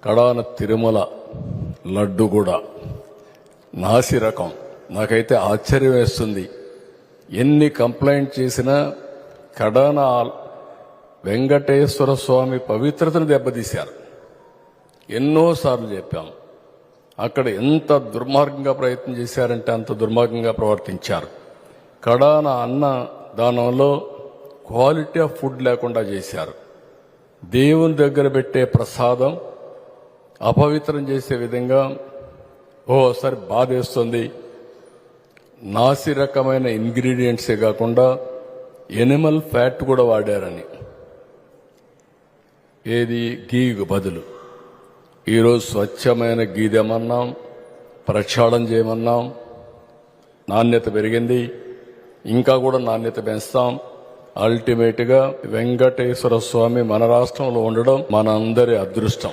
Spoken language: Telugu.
కడాన తిరుమల లడ్డు కూడా నాసి రకం. నాకైతే ఆశ్చర్యం వేస్తుంది. ఎన్ని కంప్లైంట్ చేసినా కడాన వెంకటేశ్వర స్వామి పవిత్రతను దెబ్బతీశారు. ఎన్నోసార్లు చెప్పాం. అక్కడ ఎంత దుర్మార్గంగా ప్రయత్నం చేశారంటే అంత దుర్మార్గంగా ప్రవర్తించారు. కడాన అన్న దానంలో క్వాలిటీ ఆఫ్ ఫుడ్ లేకుండా చేశారు. దేవుని దగ్గర పెట్టే ప్రసాదం అపవిత్రం చేసే విధంగా ఓసారి బాధేస్తుంది. నాసి రకమైన ఇంగ్రీడియంట్సే కాకుండా ఎనిమల్ ఫ్యాట్ కూడా వాడారని, ఏది గీకు బదులు. ఈరోజు స్వచ్ఛమైన గీ తెమన్నాం, ప్రక్షాళన చేయమన్నాం. నాణ్యత పెరిగింది, ఇంకా కూడా నాణ్యత పెంచుతాం. అల్టిమేట్గా వెంకటేశ్వర స్వామి మన రాష్ట్రంలో ఉండడం మన అందరి అదృష్టం.